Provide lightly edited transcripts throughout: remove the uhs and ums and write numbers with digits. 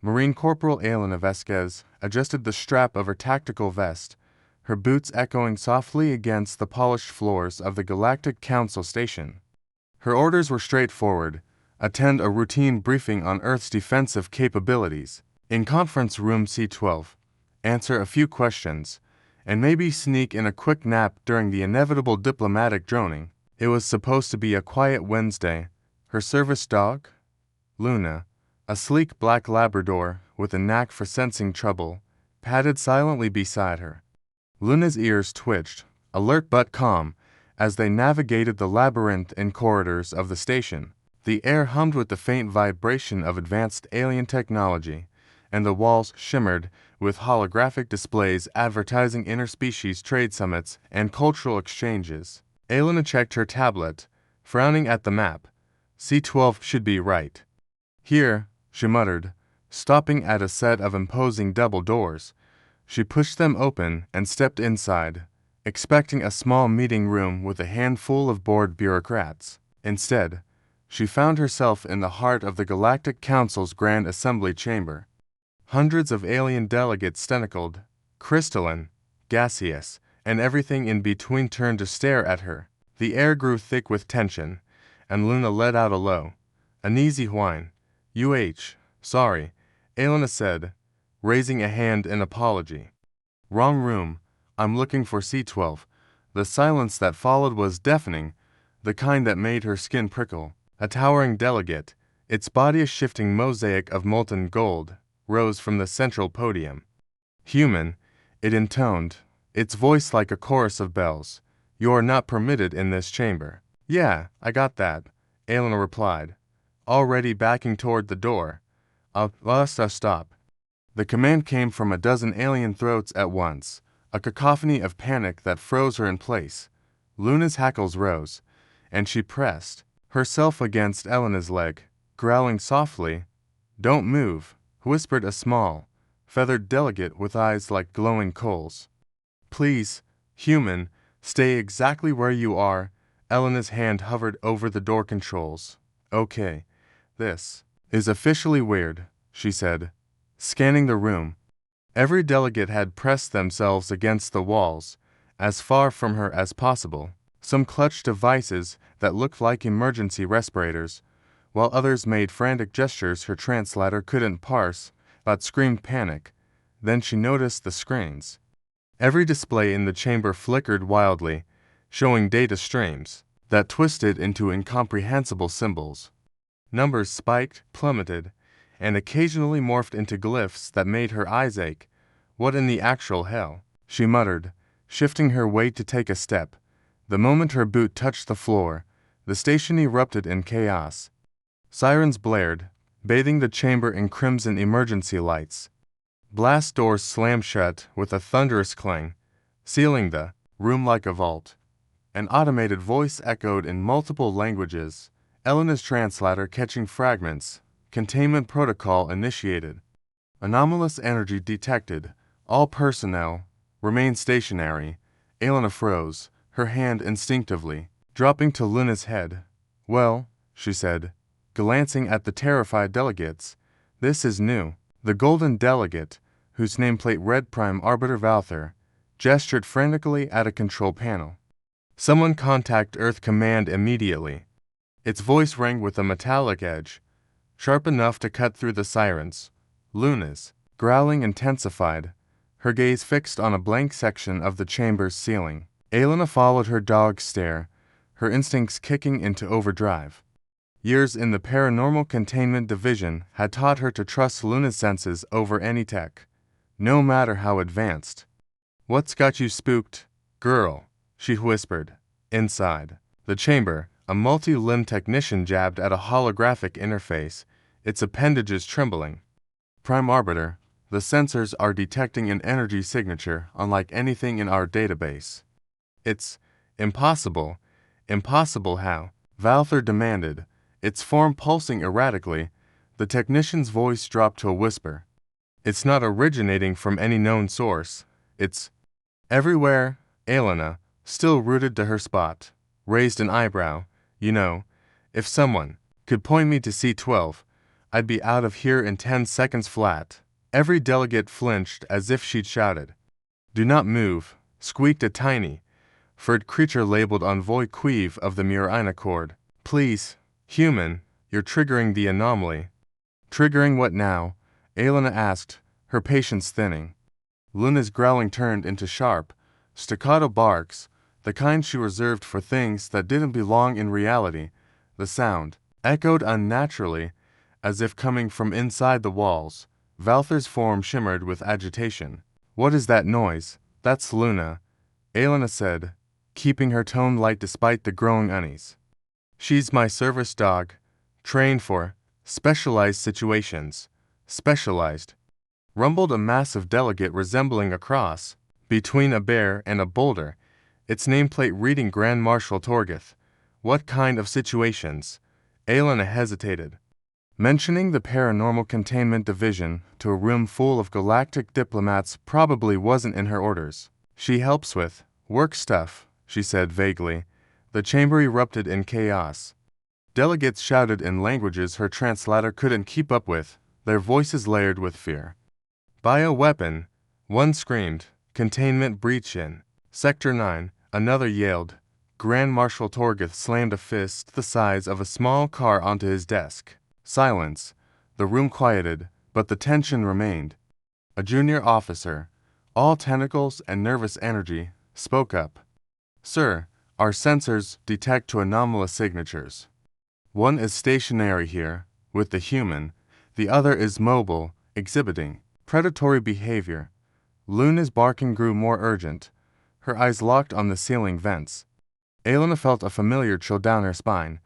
Marine Corporal Elena Vasquez adjusted the strap of her tactical vest, her boots echoing softly against the polished floors of the Galactic Council station. Her orders were straightforward: attend a routine briefing on Earth's defensive capabilities, in Conference Room C-12, answer a few questions, and maybe sneak in a quick nap during the inevitable diplomatic droning. It was supposed to be a quiet Wednesday. Her service dog, Luna, a sleek black Labrador with a knack for sensing trouble, padded silently beside her. Luna's ears twitched, alert but calm, as they navigated the labyrinth and corridors of the station. The air hummed with the faint vibration of advanced alien technology, and the walls shimmered with holographic displays advertising interspecies trade summits and cultural exchanges. Elena checked her tablet, frowning at the map. C-12 should be right here, she muttered, stopping at a set of imposing double doors. She pushed them open and stepped inside, expecting a small meeting room with a handful of bored bureaucrats. Instead, she found herself in the heart of the Galactic Council's Grand Assembly chamber. Hundreds of alien delegates, tentacled, crystalline, gaseous, and everything in between, turned to stare at her. The air grew thick with tension, and Luna let out a low, uneasy whine. Sorry, Elena said, raising a hand in apology. Wrong room. I'm looking for C-12. The silence that followed was deafening, the kind that made her skin prickle. A towering delegate, its body a shifting mosaic of molten gold, rose from the central podium. Human, it intoned, its voice like a chorus of bells. You're not permitted in this chamber. Yeah, I got that, Elena replied, already backing toward the door. Stop. The command came from a dozen alien throats at once, a cacophony of panic that froze her in place. Luna's hackles rose, and she pressed herself against Elena's leg, growling softly. Don't move, whispered a small, feathered delegate with eyes like glowing coals. Please, human, stay exactly where you are. Elena's hand hovered over the door controls. Okay, this is officially weird, she said, scanning the room. Every delegate had pressed themselves against the walls, as far from her as possible. Some clutched devices that looked like emergency respirators, while others made frantic gestures her translator couldn't parse, but screamed panic. Then she noticed the screens. Every display in the chamber flickered wildly, showing data streams that twisted into incomprehensible symbols. Numbers spiked, plummeted, and occasionally morphed into glyphs that made her eyes ache. What in the actual hell? She muttered, shifting her weight to take a step. The moment her boot touched the floor, the station erupted in chaos. Sirens blared, bathing the chamber in crimson emergency lights. Blast doors slammed shut with a thunderous clang, sealing the room like a vault. An automated voice echoed in multiple languages, Elena's translator catching fragments. Containment protocol initiated. Anomalous energy detected. All personnel remain stationary. Elena froze, her hand instinctively dropping to Luna's head. Well, she said, glancing at the terrified delegates, this is new. The golden delegate, whose nameplate read Prime Arbiter Valther, gestured frantically at a control panel. Someone contact Earth Command immediately. Its voice rang with a metallic edge, sharp enough to cut through the sirens. Luna's growling intensified, her gaze fixed on a blank section of the chamber's ceiling. Elena followed her dog's stare, her instincts kicking into overdrive. Years in the Paranormal Containment Division had taught her to trust Luna's senses over any tech, no matter how advanced. What's got you spooked, girl? She whispered. Inside the chamber, a multi-limbed technician jabbed at a holographic interface, its appendages trembling. Prime Arbiter, the sensors are detecting an energy signature unlike anything in our database. It's impossible. Impossible how? Valther demanded, its form pulsing erratically. The technician's voice dropped to a whisper. It's not originating from any known source. It's everywhere. Elena, still rooted to her spot, raised an eyebrow. You know, if someone could point me to C-12, I'd be out of here in 10 seconds flat. Every delegate flinched as if she'd shouted. Do not move, squeaked a tiny, furred creature labeled Envoy Queeve of the Marine Accord. Please, human, you're triggering the anomaly. Triggering what now? Elena asked, her patience thinning. Luna's growling turned into sharp, staccato barks, the kind she reserved for things that didn't belong in reality. The sound echoed unnaturally, as if coming from inside the walls. Valther's form shimmered with agitation. What is that noise? That's Luna, Elena said, keeping her tone light despite the growing unease. She's my service dog, trained for specialized situations. Specialized, rumbled a massive delegate resembling a cross between a bear and a boulder, its nameplate reading Grand Marshal Torgith. What kind of situations? Elena hesitated. Mentioning the Paranormal Containment Division to a room full of galactic diplomats probably wasn't in her orders. She helps with work stuff, she said vaguely. The chamber erupted in chaos. Delegates shouted in languages her translator couldn't keep up with, their voices layered with fear. Bioweapon, one screamed. Containment breach in Sector 9, another yelled. Grand Marshal Torgith slammed a fist the size of a small car onto his desk. Silence. The room quieted, but the tension remained. A junior officer, all tentacles and nervous energy, spoke up. Sir, our sensors detect to anomalous signatures. One is stationary here, with the human. The other is mobile, exhibiting predatory behavior. Luna's barking grew more urgent, her eyes locked on the ceiling vents. Elena felt a familiar chill down her spine,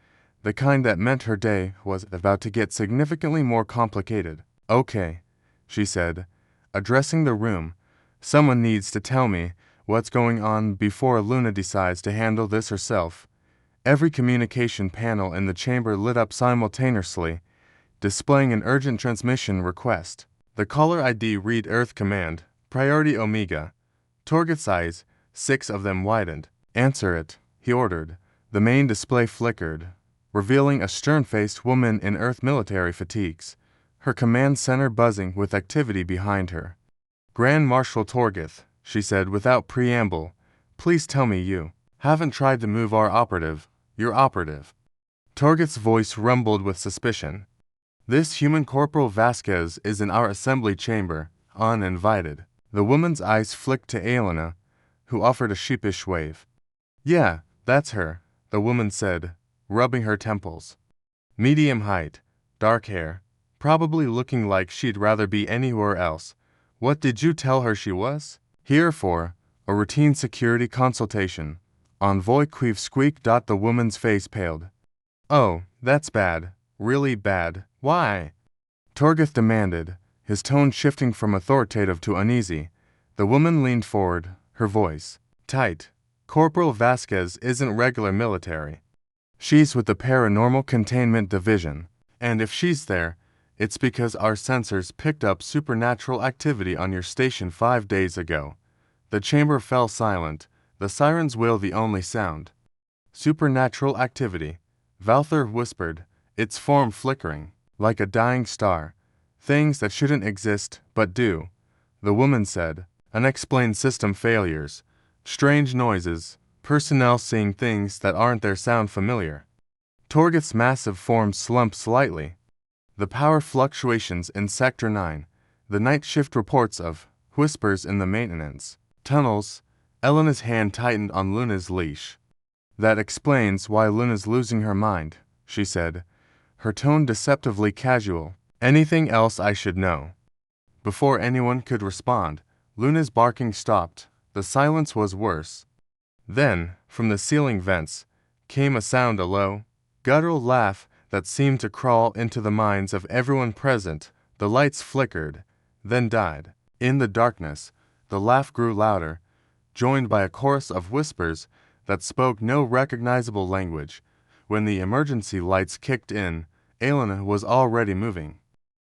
the kind that meant her day was about to get significantly more complicated. Okay, she said, addressing the room. Someone needs to tell me what's going on before Luna decides to handle this herself. Every communication panel in the chamber lit up simultaneously, displaying an urgent transmission request. The caller ID read Earth Command, Priority Omega. Torgith's eyes, 6 of them widened. Answer it, he ordered. The main display flickered, revealing a stern-faced woman in Earth military fatigues, her command center buzzing with activity behind her. Grand Marshal Torgith, she said without preamble, please tell me you haven't tried to move our operative, your operative. Torgith's voice rumbled with suspicion. This Human Corporal Vasquez is in our assembly chamber, uninvited. The woman's eyes flicked to Elena, who offered a sheepish wave. Yeah, that's her, the woman said, rubbing her temples. Medium height, dark hair, probably looking like she'd rather be anywhere else. What did you tell her she was? Here for a routine security consultation. Envoy Queeve squeaked. The woman's face paled. Oh, that's bad, really bad. Why? Torgith demanded, his tone shifting from authoritative to uneasy. The woman leaned forward, her voice tight. Corporal Vasquez isn't regular military. She's with the Paranormal Containment Division, and if she's there, it's because our sensors picked up supernatural activity on your station 5 days ago. The chamber fell silent, the siren's wail the only sound. Supernatural activity, Valther whispered, its form flickering, like a dying star. Things that shouldn't exist, but do. The woman said, unexplained system failures, strange noises, personnel seeing things that aren't there sound familiar. Torgith's massive form slumped slightly. The power fluctuations in Sector 9, the night shift reports of whispers in the maintenance tunnels. Elena's hand tightened on Luna's leash. That explains why Luna's losing her mind, she said, her tone deceptively casual. Anything else I should know? Before anyone could respond, Luna's barking stopped. The silence was worse. Then, from the ceiling vents, came a sound, a low, guttural laugh that seemed to crawl into the minds of everyone present. The lights flickered, then died. In the darkness, the laugh grew louder, joined by a chorus of whispers that spoke no recognizable language. When the emergency lights kicked in, Elena was already moving.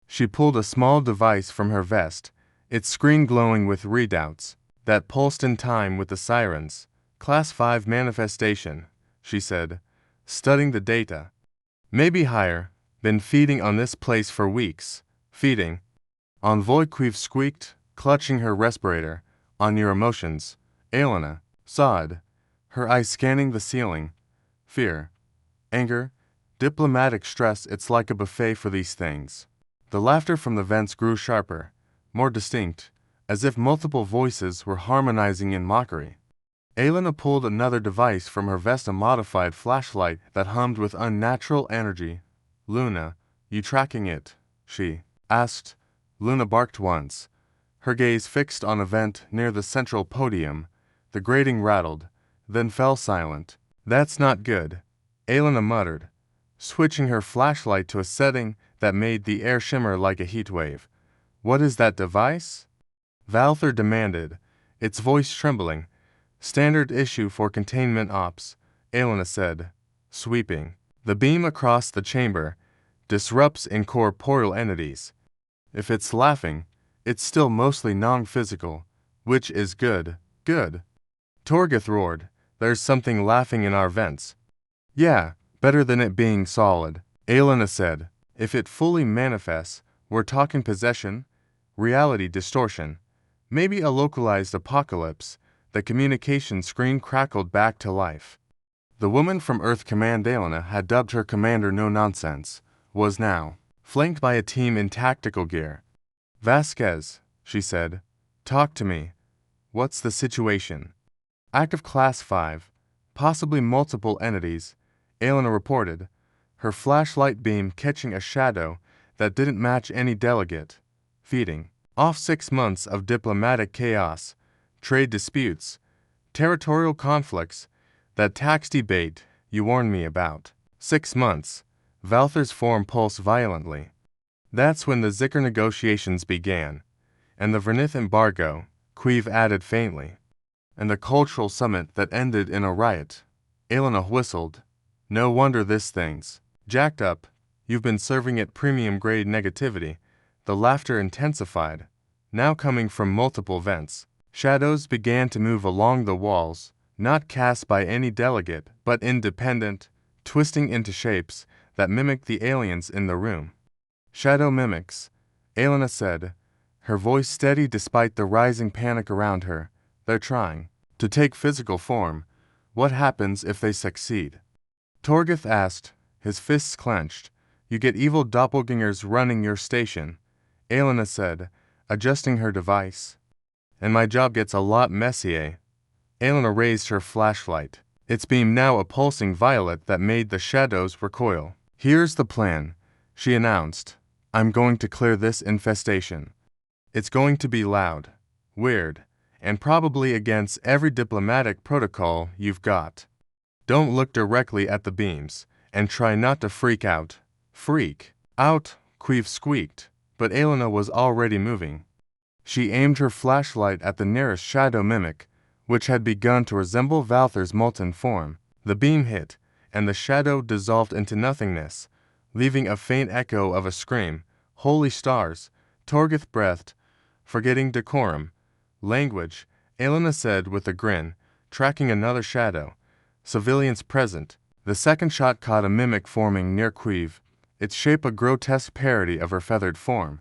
She pulled a small device from her vest, its screen glowing with readouts that pulsed in time with the sirens. Class 5 manifestation, she said, studying the data. Maybe higher, Been feeding on this place for weeks. Feeding. Envoy Queeve squeaked, clutching her respirator. On your emotions. Elena sobbed, her eyes scanning the ceiling. Fear. Anger. Diplomatic stress. It's like a buffet for these things. The laughter from the vents grew sharper, more distinct, as if multiple voices were harmonizing in mockery. Elena pulled another device from her vest, a modified flashlight that hummed with unnatural energy. Luna, you tracking it? She asked. Luna barked once, her gaze fixed on a vent near the central podium. The grating rattled, then fell silent. That's not good, Elena muttered, switching her flashlight to a setting that made the air shimmer like a heat wave. What is that device? Valther demanded, its voice trembling. Standard issue for containment ops, Elena said, sweeping the beam across the chamber. Disrupts incorporeal entities. If it's laughing, it's still mostly non-physical, which is good. Good. Torgith roared, there's something laughing in our vents. Yeah, better than it being solid, Elena said. If it fully manifests, we're talking possession, reality distortion, maybe a localized apocalypse. The communication screen crackled back to life. The woman from Earth Command Elena had dubbed her Commander No Nonsense, was now flanked by a team in tactical gear. Vasquez, she said, talk to me. What's the situation? Active Class 5, possibly multiple entities, Elena reported, her flashlight beam catching a shadow that didn't match any delegate. Feeding off 6 months of diplomatic chaos, trade disputes, territorial conflicts, that tax debate you warned me about. 6 months. Valther's form pulsed violently. That's when the Zicker negotiations began, and the Vernith embargo, Queeve added faintly, and the cultural summit that ended in a riot. Elena whistled. No wonder this thing's jacked up. You've been serving it premium-grade negativity. The laughter intensified, now coming from multiple vents. Shadows began to move along the walls, not cast by any delegate, but independent, twisting into shapes that mimicked the aliens in the room. Shadow mimics, Elena said, her voice steady despite the rising panic around her. They're trying to take physical form. What happens if they succeed? Torgith asked, his fists clenched. You get evil doppelgangers running your station, Elena said, adjusting her device. And my job gets a lot messier. Elena raised her flashlight, its beam now a pulsing violet that made the shadows recoil. Here's the plan, she announced. I'm going to clear this infestation. It's going to be loud, weird, and probably against every diplomatic protocol you've got. Don't look directly at the beams, and try not to freak out. Freak out, Queeve squeaked, but Elena was already moving. She aimed her flashlight at the nearest shadow mimic, which had begun to resemble Valther's molten form. The beam hit, and the shadow dissolved into nothingness, leaving a faint echo of a scream. Holy stars, Torgith breathed, forgetting decorum. Language, Elena said with a grin, tracking another shadow. Civilians present. The second shot caught a mimic forming near Queeve, its shape a grotesque parody of her feathered form.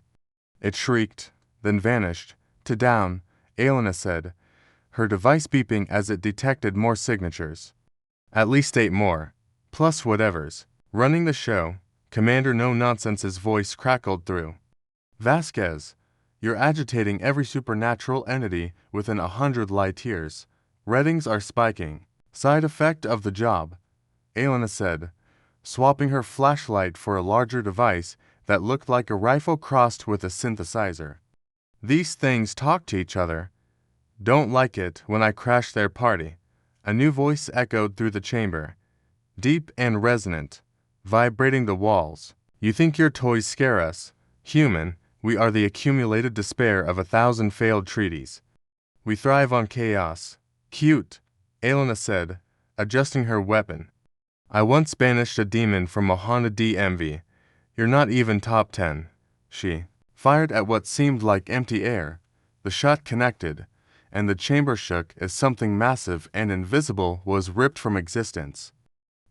It shrieked, then vanished. To down, Elena said, her device beeping as it detected more signatures. At least 8 more, plus whatever's running the show. Commander No Nonsense's voice crackled through. Vasquez, you're agitating every supernatural entity within 100 light years. Readings are spiking. Side effect of the job, Elena said, swapping her flashlight for a larger device that looked like a rifle crossed with a synthesizer. These things talk to each other. Don't like it when I crash their party. A new voice echoed through the chamber, deep and resonant, vibrating the walls. You think your toys scare us? Human, we are the accumulated despair of 1,000 failed treaties. We thrive on chaos. Cute, Elena said, adjusting her weapon. I once banished a demon from Mohana DMV. You're not even top 10. She fired at what seemed like empty air. The shot connected, and the chamber shook as something massive and invisible was ripped from existence.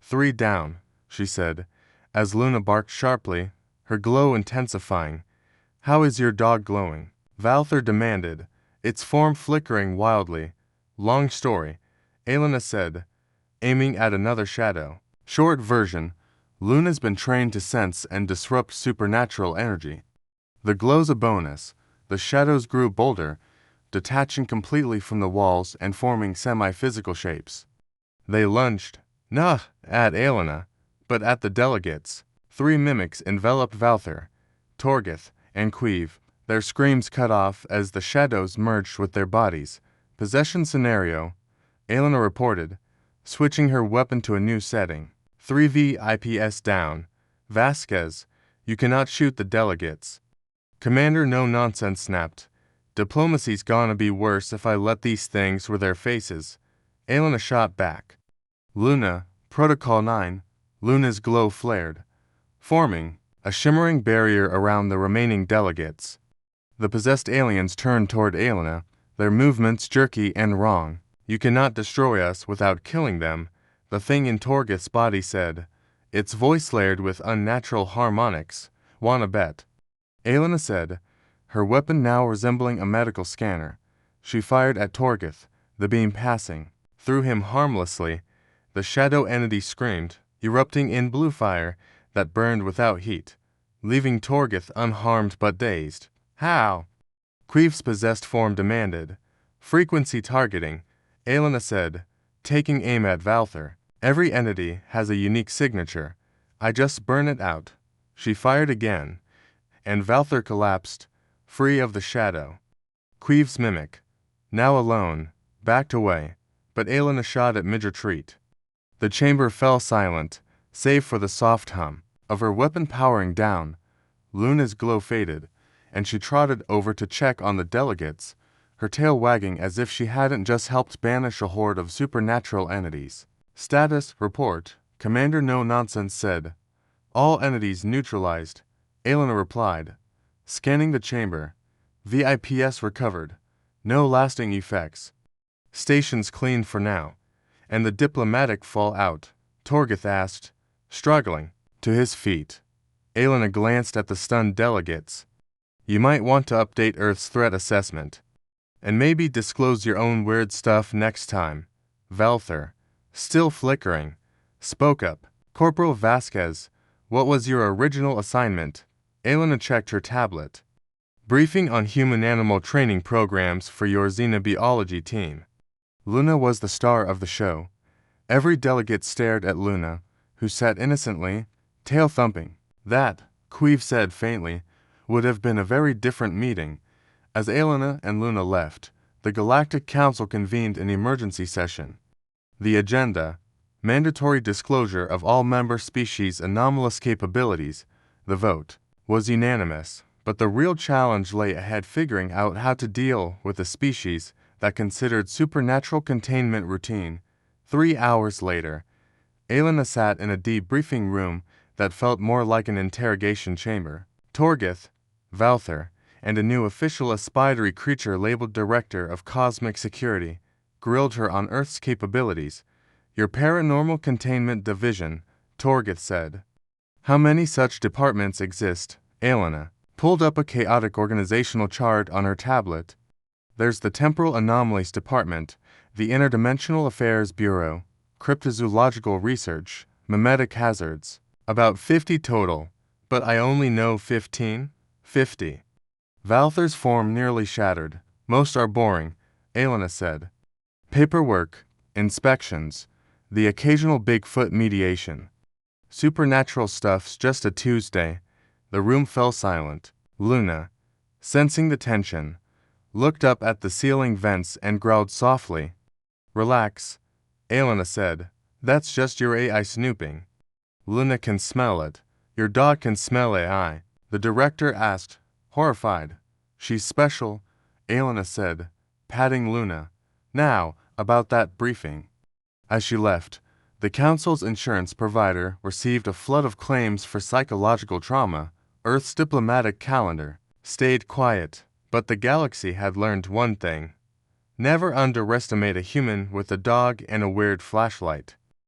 3 down, she said, as Luna barked sharply, her glow intensifying. "How is your dog glowing?" Valther demanded, its form flickering wildly. "Long story," Elena said, aiming at another shadow. "Short version, Luna's been trained to sense and disrupt supernatural energy. The glow's a bonus." The shadows grew bolder, detaching completely from the walls and forming semi-physical shapes. They lunged, not at Elena, but at the delegates. 3 mimics enveloped Valther, Torgith, and Queeve, their screams cut off as the shadows merged with their bodies. "Possession scenario," Elena reported, switching her weapon to a new setting. 3V IPS down. "Vasquez, you cannot shoot the delegates." Commander No Nonsense snapped. "Diplomacy's gonna be worse if I let these things with their faces." Elena shot back. "Luna, Protocol 9, Luna's glow flared, forming a shimmering barrier around the remaining delegates. The possessed aliens turned toward Elena, their movements jerky and wrong. "You cannot destroy us without killing them," the thing in Torgith's body said, its voice layered with unnatural harmonics. "Wanna bet?" Elena said, her weapon now resembling a medical scanner. She fired at Torgith, the beam passing through him harmlessly. The shadow entity screamed, erupting in blue fire that burned without heat, leaving Torgith unharmed but dazed. "How?" Queef's possessed form demanded. "Frequency targeting," Elena said, taking aim at Valther. "Every entity has a unique signature. I just burn it out." She fired again, and Valther collapsed, free of the shadow. Queef's mimic, now alone, backed away, but Elena shot at mid-retreat. The chamber fell silent, save for the soft hum of her weapon powering down. Luna's glow faded, and she trotted over to check on the delegates, her tail wagging as if she hadn't just helped banish a horde of supernatural entities. "Status report," Commander No Nonsense said. "All entities neutralized," Elena replied, scanning the chamber. "VIPS recovered. No lasting effects. Stations clean for now." "And the diplomatic fallout?" Torgith asked, struggling to his feet. Elena glanced at the stunned delegates. "You might want to update Earth's threat assessment. And maybe disclose your own weird stuff next time." Valther, still flickering, spoke up. "Corporal Vasquez, what was your original assignment?" Elena checked her tablet. "Briefing on human-animal training programs for your xenobiology team." Luna was the star of the show. Every delegate stared at Luna, who sat innocently, tail thumping. That, Queeve said faintly, would have been a very different meeting. As Elena and Luna left, the Galactic Council convened an emergency session. The agenda: mandatory disclosure of all member species' anomalous capabilities. The vote was unanimous, but the real challenge lay ahead, figuring out how to deal with a species that considered supernatural containment routine. 3 hours later, Elena sat in a debriefing room that felt more like an interrogation chamber. Torgith, Valther, and a new official, a spidery creature labeled Director of Cosmic Security, grilled her on Earth's capabilities. "Your paranormal containment division," Torgith said. "How many such departments exist?" Elena pulled up a chaotic organizational chart on her tablet. "There's the Temporal Anomalies Department, the Interdimensional Affairs Bureau, Cryptozoological Research, Mimetic Hazards. About 50 total, but I only know 15. 50. Valther's form nearly shattered. "Most are boring," Elena said. "Paperwork, inspections, the occasional Bigfoot mediation. Supernatural stuff's just a Tuesday." The room fell silent. Luna, sensing the tension, looked up at the ceiling vents and growled softly. "Relax," Elena said. "That's just your AI snooping." "Luna can smell it. Your dog can smell AI," the director asked, horrified. "She's special," Elena said, patting Luna. "Now, about that briefing." As she left, the Council's insurance provider received a flood of claims for psychological trauma. Earth's diplomatic calendar stayed quiet, but the galaxy had learned one thing: never underestimate a human with a dog and a weird flashlight.